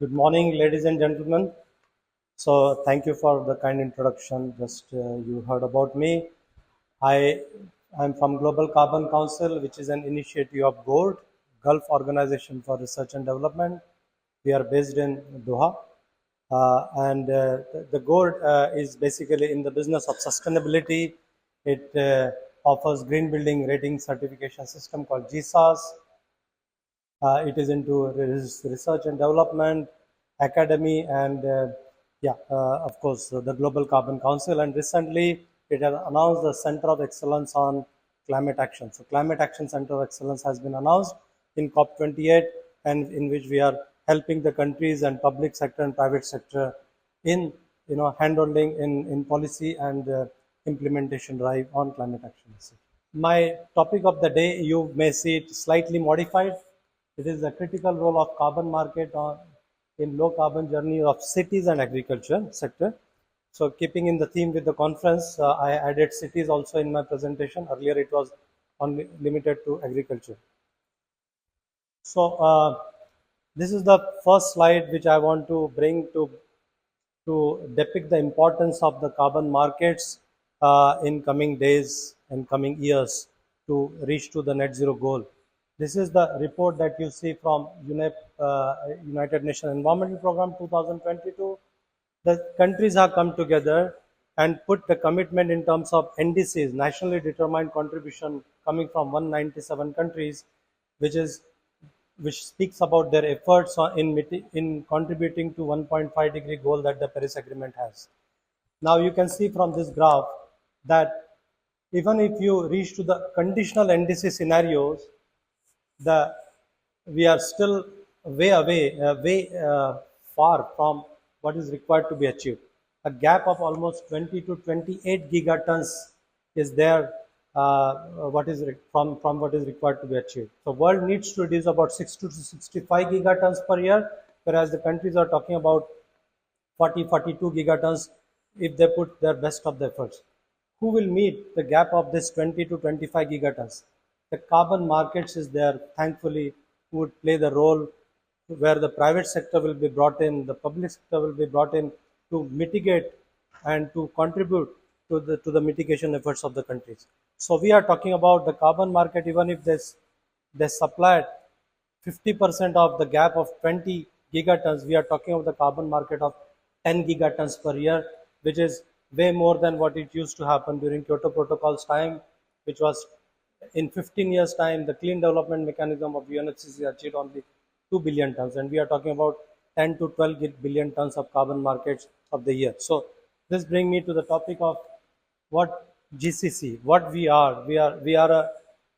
Good morning, ladies and gentlemen. So, thank you for the kind introduction. You heard about me. I am from Global Carbon Council, which is an initiative of GORD, Gulf Organization for Research and Development. We are based in Doha, and the GORD is basically in the business of sustainability. It offers green building rating certification system called GSAS. It is into research and development, academy, and of course, the Global Carbon Council. And recently, it has announced the Center of Excellence on Climate Action. So, Climate Action Center of Excellence has been announced in COP28, and in which we are helping the countries and public sector and private sector in handholding in policy and implementation drive on climate action. My topic of the day, you may see it slightly modified. It is the critical role of carbon market in low carbon journey of cities and agriculture sector. So keeping in the theme with the conference, I added cities also in my presentation. Earlier it was only limited to agriculture. So this is the first slide which I want to bring to depict the importance of the carbon markets in coming days and coming years to reach to the net zero goal. This is the report that you see from United Nations Environmental Program 2022. The countries have come together and put the commitment in terms of NDCs, nationally determined contribution, coming from 197 countries, which speaks about their efforts in contributing to 1.5-degree goal that the Paris Agreement has. Now you can see from this graph that even if you reach to the conditional NDC scenarios, we are still way far from what is required to be achieved. A gap of almost 20 to 28 gigatons is there from what is required to be achieved. So world needs to reduce about 60 to 65 gigatons per year, whereas the countries are talking about 42 gigatons if they put their best of the efforts. Who will meet the gap of this 20 to 25 gigatons? The carbon markets is there, thankfully, who would play the role where the private sector will be brought in, the public sector will be brought in to mitigate and to contribute to the mitigation efforts of the countries. So we are talking about the carbon market. Even if they supplied 50% of the gap of 20 gigatons, we are talking about the carbon market of 10 gigatons per year, which is way more than what it used to happen during Kyoto Protocol's time, which was in 15 years' time. The clean development mechanism of UNFCCC achieved only 2 billion tons, and we are talking about 10 to 12 billion tons of carbon markets of the year. So this brings me to the topic of what GCC, what we are. We are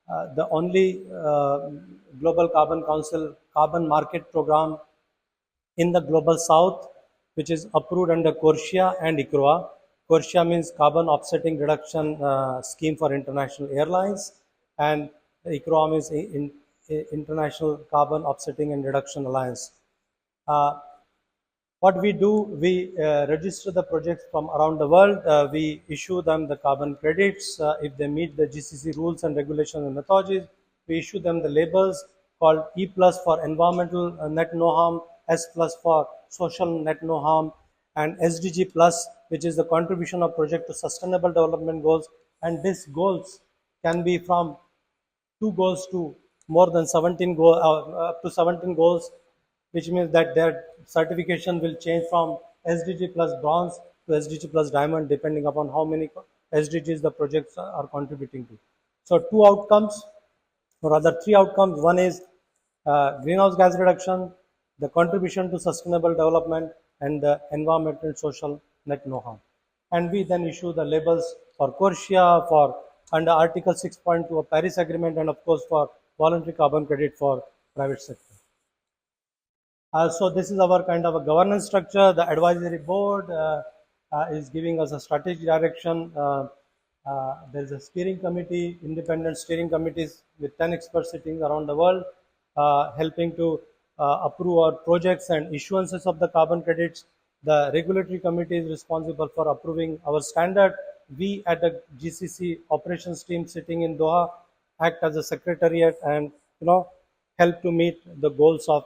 the only Global Carbon Council carbon market program in the global south, which is approved under CORSIA and ICROA. CORSIA means Carbon Offsetting Reduction Scheme for International Airlines, and ICROA means International Carbon Offsetting and Reduction Alliance. What we do, we register the projects from around the world. We issue them the carbon credits if they meet the GCC rules and regulations and methodologies. We issue them the labels called E plus for environmental net no harm, S plus for social net no harm, and SDG plus, which is the contribution of project to sustainable development goals. And these goals can be from 2 goals to more than 17 goals, up to 17 goals, which means that their certification will change from SDG plus bronze to SDG plus diamond, depending upon how many SDGs the projects are contributing to. So 2 outcomes, or rather 3 outcomes. One is greenhouse gas reduction, the contribution to sustainable development, and the environmental and social net no harm. And we then issue the labels for CORSIA, for under Article 6.2 of Paris Agreement, and of course for voluntary carbon credit for private sector. So this is our kind of a governance structure. The advisory board is giving us a strategic direction. There is a steering committee, independent steering committees with 10 experts sitting around the world, helping to approve our projects and issuances of the carbon credits. The regulatory committee is responsible for approving our standard. We at the GCC operations team sitting in Doha act as a secretariat and help to meet the goals of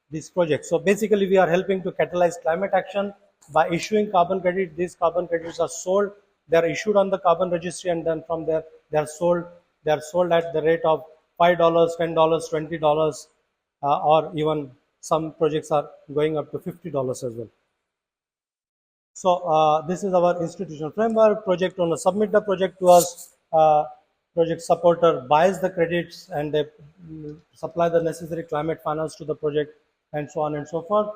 these projects. So basically, we are helping to catalyze climate action by issuing carbon credit. These carbon credits are sold. They are issued on the carbon registry, and then from there they are sold. They are sold at the rate of $5, $10, $20, or even some projects are going up to $50 as well. So this is our institutional framework. Project owner submit the project to us. Project supporter buys the credits and they supply the necessary climate finance to the project, and so on and so forth.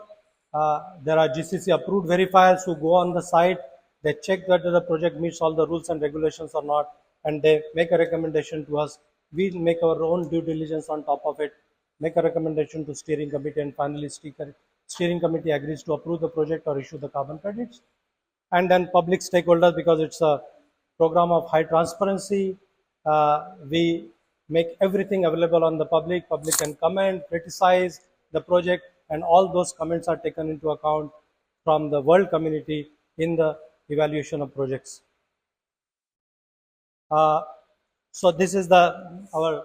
There are GCC approved verifiers who go on the site. They check whether the project meets all the rules and regulations or not, and they make a recommendation to us. We make our own due diligence on top of it, make a recommendation to steering committee, and finally steering committee agrees to approve the project or issue the carbon credits. And then public stakeholders, because it's a program of high transparency, we make everything available on the public. Public can comment, criticize the project, and all those comments are taken into account from the world community in the evaluation of projects. So this is our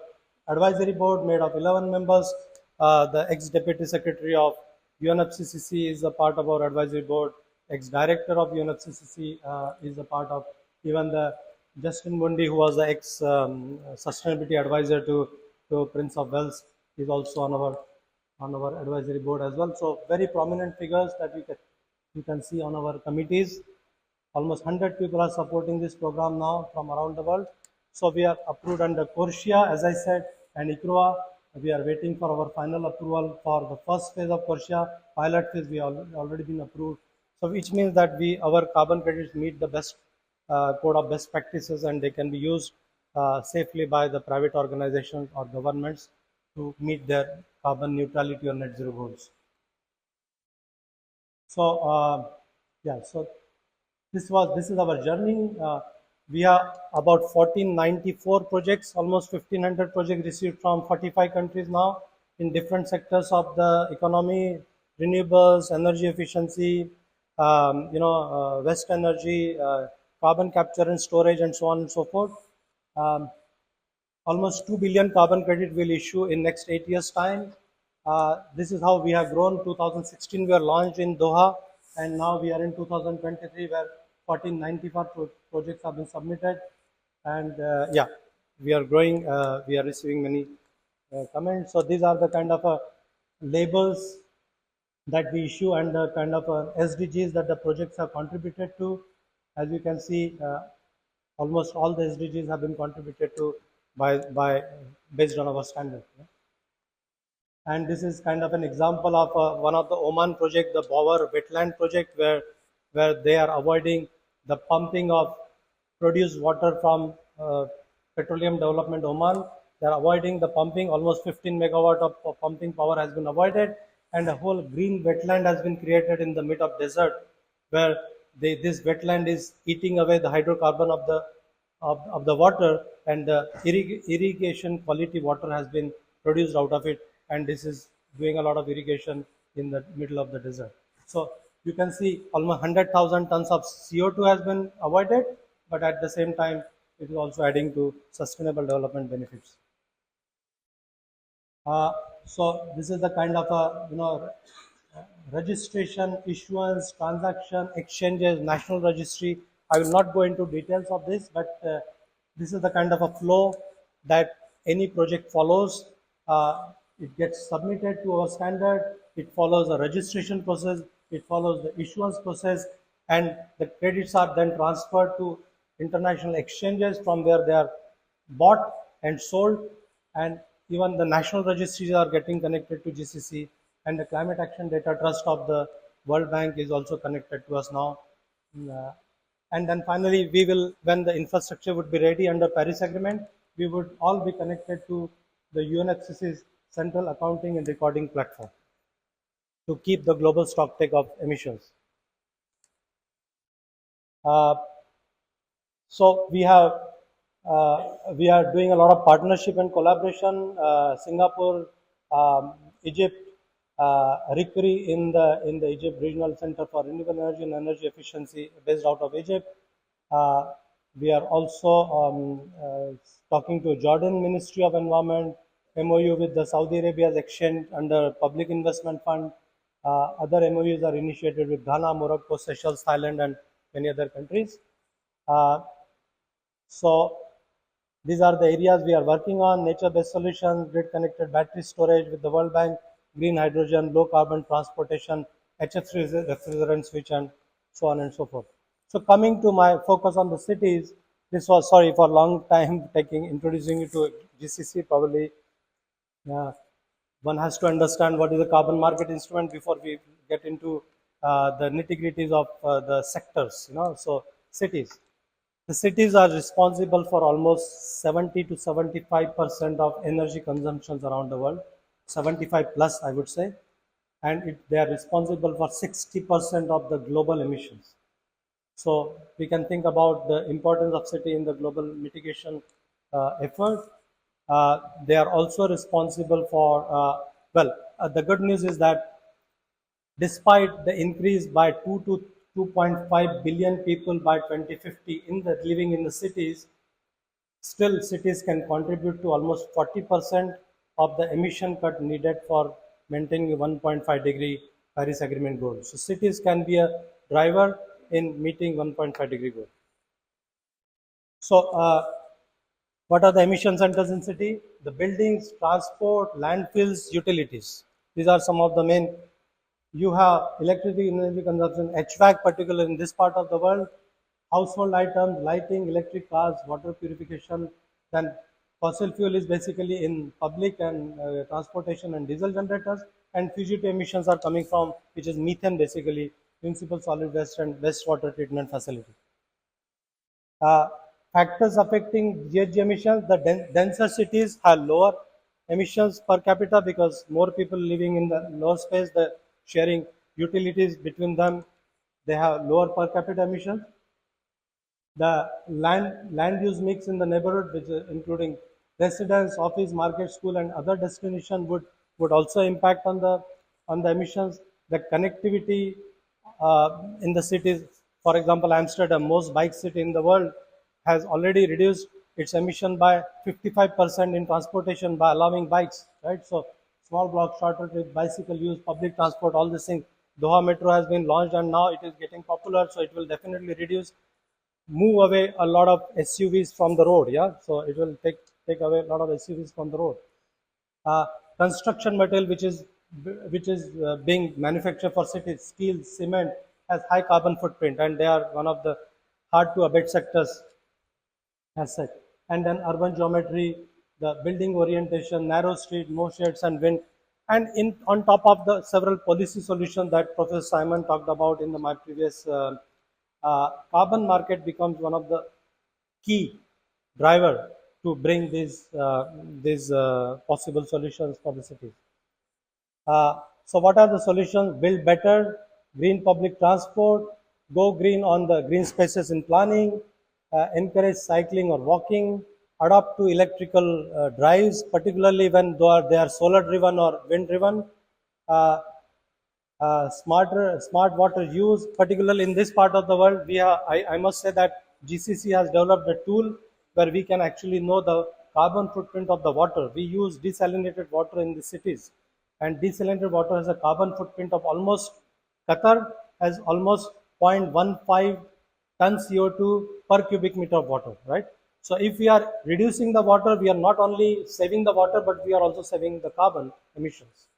advisory board made of 11 members. The ex-deputy secretary of UNFCCC is a part of our advisory board. Ex-director of UNFCCC is a part of. Even the Justin Bundy, who was the ex-sustainability advisor to Prince of Wales, is also on our advisory board as well. So very prominent figures that you can see on our committees. Almost 100 people are supporting this program now from around the world. So we are approved under CORSIA, as I said, and ICROA. We are waiting for our final approval for the first phase of CORSIA. Pilot phase we already been approved. So which means that our carbon credits meet the best code of best practices, and they can be used safely by the private organizations or governments to meet their carbon neutrality or net zero goals. So yeah, so this is our journey. We have about 1494 projects, almost 1500 projects received from 45 countries now in different sectors of the economy: renewables, energy efficiency, waste energy, carbon capture and storage, and so on and so forth. Almost 2 billion carbon credit will issue in next 8 years time. This is how we have grown. 2016 we are launched in Doha, and now we are in 2023 where 1494 projects have been submitted, and yeah, we are growing. We are receiving many comments. So these are the kind of labels that we issue and the kind of SDGs that the projects have contributed to. As you can see, almost all the SDGs have been contributed to by based on our standard. And this is kind of an example of one of the Oman project, the Bower wetland project, where they are avoiding the pumping of produced water from Petroleum Development Oman. They are avoiding the pumping. Almost 15 megawatt of pumping power has been avoided, and a whole green wetland has been created in the mid of desert, where this wetland is eating away the hydrocarbon of the water, and the irrigation quality water has been produced out of it, and this is doing a lot of irrigation in the middle of the desert. So you can see almost 100,000 tons of CO2 has been avoided, but at the same time it is also adding to sustainable development benefits. So this is the kind of registration, issuance, transaction, exchanges, national registry. I will not go into details of this, but this is the kind of a flow that any project follows. It gets submitted to our standard. It follows a registration process. It follows the issuance process, and the credits are then transferred to international exchanges. From there, they are bought and sold, and even the national registries are getting connected to GCC, and the Climate Action Data Trust of the World Bank is also connected to us now. And then finally, we will, when the infrastructure would be ready under Paris Agreement, we would all be connected to the UNFCCC's Central Accounting and Recording Platform to keep the global stocktake of emissions. So we are doing a lot of partnership and collaboration. Singapore, Egypt, RICRI in the Egypt Regional Center for Renewable Energy and Energy Efficiency, based out of Egypt. We are also talking to Jordan Ministry of Environment, MOU with the Saudi Arabia's exchange under Public Investment Fund. Other MOUs are initiated with Ghana, Morocco, Seychelles, Thailand, and many other countries. Uh, so these are the areas we are working on: nature-based solutions, grid-connected battery storage with the World Bank, green hydrogen, low-carbon transportation, HF refrigerant switch, and so on and so forth. So coming to my focus on the cities, this was, sorry for a long time introducing you to GCC. Probably one has to understand what is a carbon market instrument before we get into the nitty-gritties of the sectors. So cities. The cities are responsible for almost 70 to 75% of energy consumptions around the world, 75 plus, I would say, and they are responsible for 60% of the global emissions. So we can think about the importance of city in the global mitigation effort. They are also responsible for, the good news is that despite the increase by 2 to 2.5 billion people by 2050 living in the cities, still cities can contribute to almost 40% of the emission cut needed for maintaining a 1.5 degree Paris Agreement goal. So cities can be a driver in meeting 1.5 degree goal. So what are the emission centers in city? The buildings, transport, landfills, utilities. These are some of the main. You have electricity energy consumption, HVAC, particularly in this part of the world, household items, lighting, electric cars, water purification. Then fossil fuel is basically in public and transportation and diesel generators, and fugitive emissions are coming from, which is methane, basically municipal solid waste and wastewater treatment facility. Uh, Factors affecting GHG emissions: the denser cities have lower emissions per capita because more people living in the lower space, the sharing utilities between them, they have lower per capita emissions. The land use mix in the neighborhood, which is including residence, office, market, school, and other destination, would also impact on the emissions. The connectivity in the cities, for example, Amsterdam, most bike city in the world, has already reduced its emission by 55% in transportation by allowing bikes, right? So small blocks, shorter trips, bicycle use, public transport, all these things. Doha Metro has been launched and now it is getting popular, so it will definitely move away a lot of SUVs from the road. Yeah, so it will take away a lot of SUVs from the road. Construction material, which is being manufactured for cities, steel, cement, has high carbon footprint, and they are one of the hard to abate sectors as such. And then urban geometry, the building orientation, narrow street, no shades and wind, and on top of the several policy solutions that Professor Simon talked about in my previous carbon market becomes one of the key driver to bring these possible solutions for the cities. So what are the solutions? Build better green public transport, go green on the green spaces in planning, encourage cycling or walking, adopt to electrical drives, particularly when they are solar driven or wind driven. Uh, smart water use, particularly in this part of the world. I must say that GCC has developed a tool where we can actually know the carbon footprint of the water. We use desalinated water in the cities, and desalinated water has a carbon footprint of almost, Qatar has almost 0.15 ton CO2 per cubic meter of water, right? So if we are reducing the water, we are not only saving the water, but we are also saving the carbon emissions.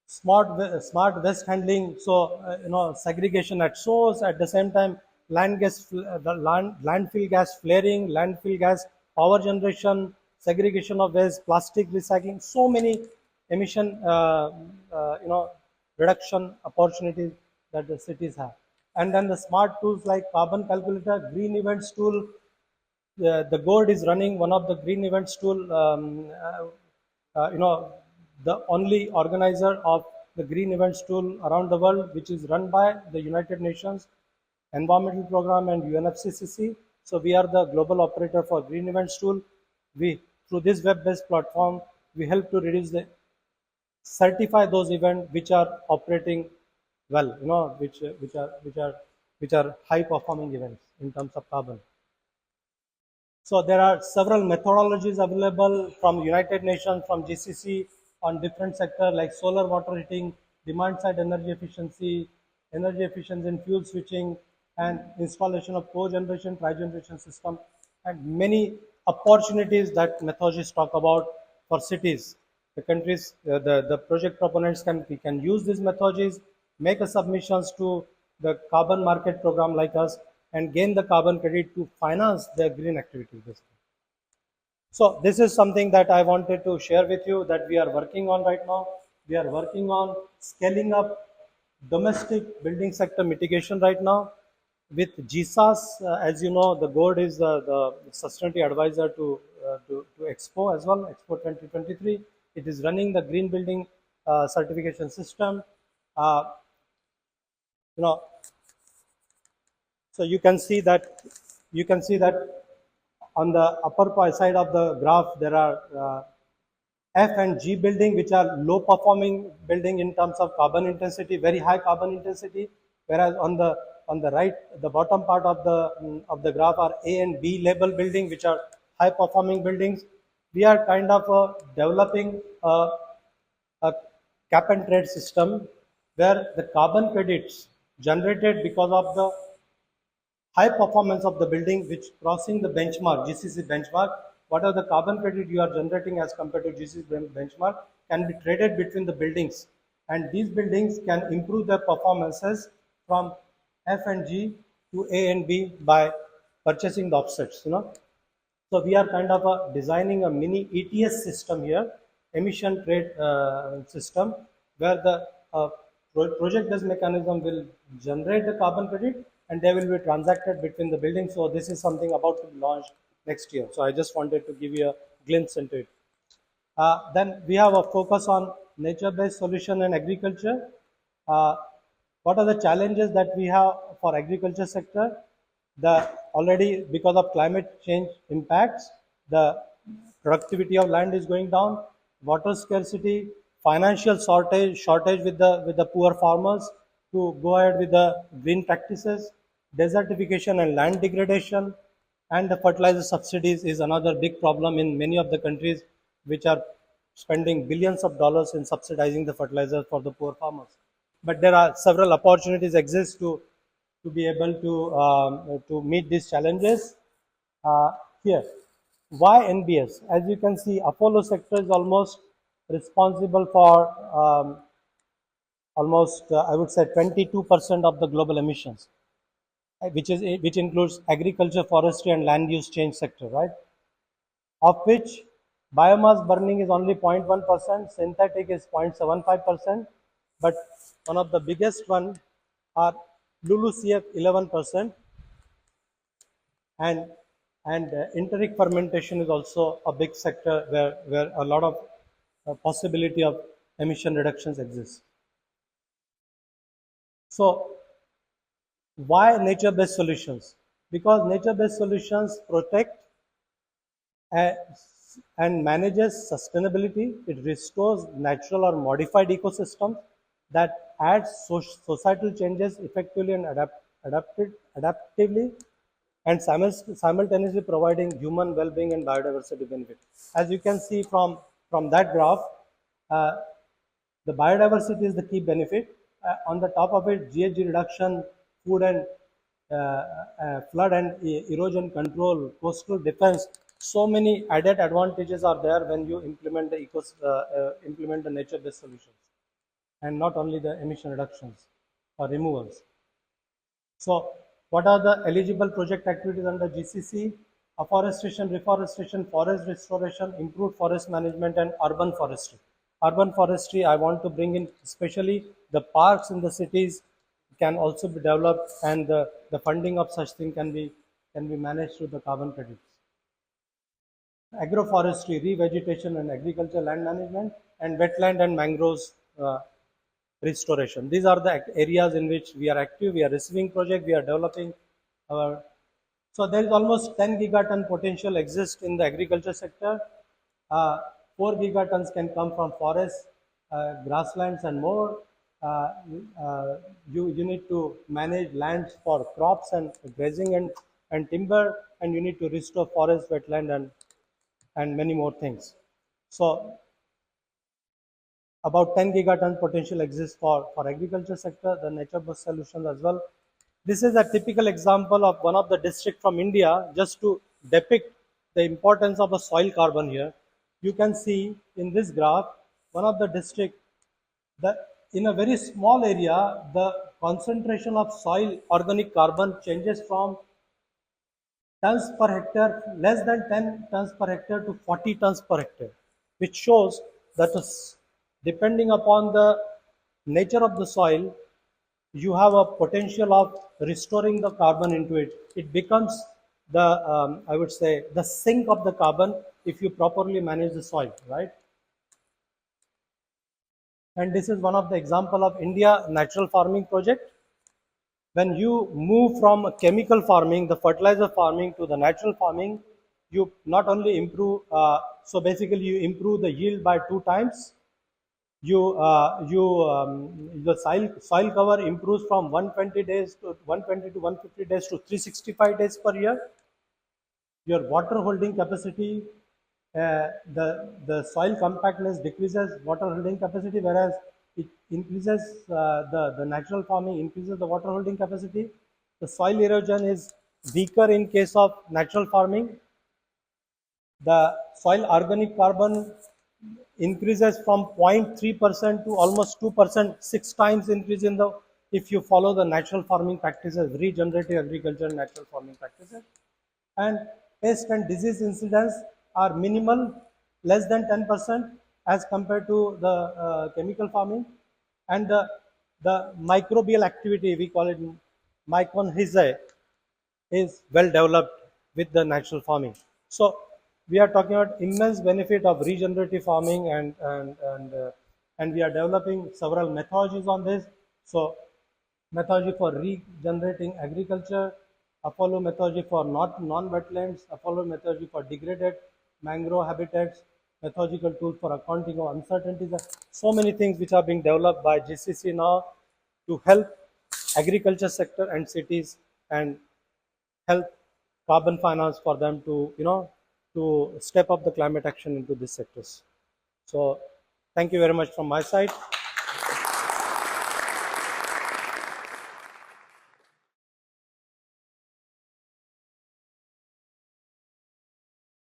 Smart waste handling, so segregation at source. At the same time, landfill gas flaring, landfill gas power generation, segregation of waste, plastic recycling, so many emission reduction opportunities that the cities have. And then the smart tools like carbon calculator, green events tool. The GORD is running one of the green events tool. The only organizer of the green events tool around the world, which is run by the United Nations Environmental Program and UNFCCC. So we are the global operator for green events tool. Through this web-based platform, we help to certify those events which are operating well, which are high performing events in terms of carbon. So there are several methodologies available from United Nations, from GCC on different sectors like solar water heating, demand side energy efficiency in fuel switching, and installation of cogeneration, trigeneration system, and many opportunities that methodologies talk about for cities. The countries, the project proponents can use these methodologies, make a submissions to the carbon market program like us, and gain the carbon credit to finance their green activities. Basically. So this is something that I wanted to share with you that we are working on right now. We are working on scaling up domestic building sector mitigation right now with GSAS. As you know, the GORD is the sustainability advisor to Expo as well, Expo 2023. It is running the green building certification system. Uh, you know, so you can see that on the upper side of the graph there are F and G building, which are low performing building in terms of carbon intensity, very high carbon intensity, whereas on the right, the bottom part of the graph are A and B label building, which are high performing buildings. We are kind of developing a cap and trade system where the carbon credits generated because of the high performance of the building which crossing the benchmark, GCC benchmark, what are the carbon credit you are generating as compared to GCC benchmark can be traded between the buildings, and these buildings can improve their performances from F and G to A and B by purchasing the offsets, you know. So we are kind of designing a mini ETS system here, emission trade system, where the project-based mechanism will generate the carbon credit and they will be transacted between the buildings. So this is something about to be launched next year. So I just wanted to give you a glimpse into it. Then we have a focus on nature-based solution and agriculture. Uh, what are the challenges that we have for agriculture sector? The already because of climate change impacts, the productivity of land is going down, water scarcity, financial shortage with the poor farmers to go ahead with the green practices, desertification and land degradation, and the fertilizer subsidies is another big problem in many of the countries which are spending billions of dollars in subsidizing the fertilizers for the poor farmers. But there are several opportunities exist to be able to meet these challenges. Uh, Here, why NBS? As you can see, Apollo sector is almost responsible for almost I would say 22% of the global emissions, which includes agriculture, forestry, and land use change sector, right? Of which biomass burning is only 0.1%, synthetic is 0.75%, but one of the biggest one are LULUCF 11%, and enteric fermentation is also a big sector where a lot of possibility of emission reductions exist. So why nature-based solutions? Because nature-based solutions protect uh, and manages sustainability. It restores natural or modified ecosystems that adds societal changes effectively and adaptively, and simultaneously providing human well-being and biodiversity benefit. As you can see from that graph, uh, the biodiversity is the key benefit. On the top of it, GHG reduction, food and flood and erosion control, coastal defense. So many added advantages are there when you implement implement the nature-based solutions, and not only the emission reductions or removals. So, what are the eligible project activities under GCC? Afforestation, reforestation, forest restoration, improved forest management, and urban forestry. Urban forestry, I want to bring in especially the parks in the cities can also be developed, and the funding of such thing can be managed through the carbon credits. Agroforestry, revegetation and agriculture land management, and wetland and mangroves restoration. These are the areas in which we are active. We are receiving project. We are developing our. So there is almost 10 gigaton potential exists in the agriculture sector. 4 gigatons can come from forests, grasslands, and more. You need to manage lands for crops and grazing and and timber, and you need to restore forest, wetland, and many more things. So about 10 gigaton potential exists for agriculture sector, the nature-based solutions as well. This is a typical example of one of the district from India, just to depict the importance of a soil carbon here. You can see in this graph, one of the district, that in a very small area, the concentration of soil organic carbon changes from tons per hectare, less than 10 tons per hectare to 40 tons per hectare, which shows that depending upon the nature of the soil, you have a potential of restoring the carbon into it. It becomes the, I would say, the sink of the carbon if you properly manage the soil, right? And this is one of the example of India natural farming project. When you move from chemical farming, the fertilizer farming, to the natural farming, you not only improve, so basically you improve the yield by 2 times. The soil cover improves from 120 days to 120 to 150 days to 365 days per year. Your water holding capacity, the soil compactness decreases water holding capacity, whereas it increases, the natural farming increases the water holding capacity. The soil erosion is weaker in case of natural farming. The soil organic carbon increases from 0.3% to almost 2%, 6 times increase in the, if you follow the natural farming practices, regenerative agriculture, natural farming practices. And pest and disease incidence are minimal, less than 10% as compared to the chemical farming. And the microbial activity, we call it mycorrhizae, is well developed with the natural farming. So we are talking about immense benefit of regenerative farming, and we are developing several methodologies on this. So methodology for regenerating agriculture, Apollo methodology for non-wetlands, Apollo methodology for degraded mangrove habitats, methodological tools for accounting of uncertainties. There are so many things which are being developed by GCC now to help agriculture sector and cities, and help carbon finance for them to, to step up the climate action into these sectors. So thank you very much from my side.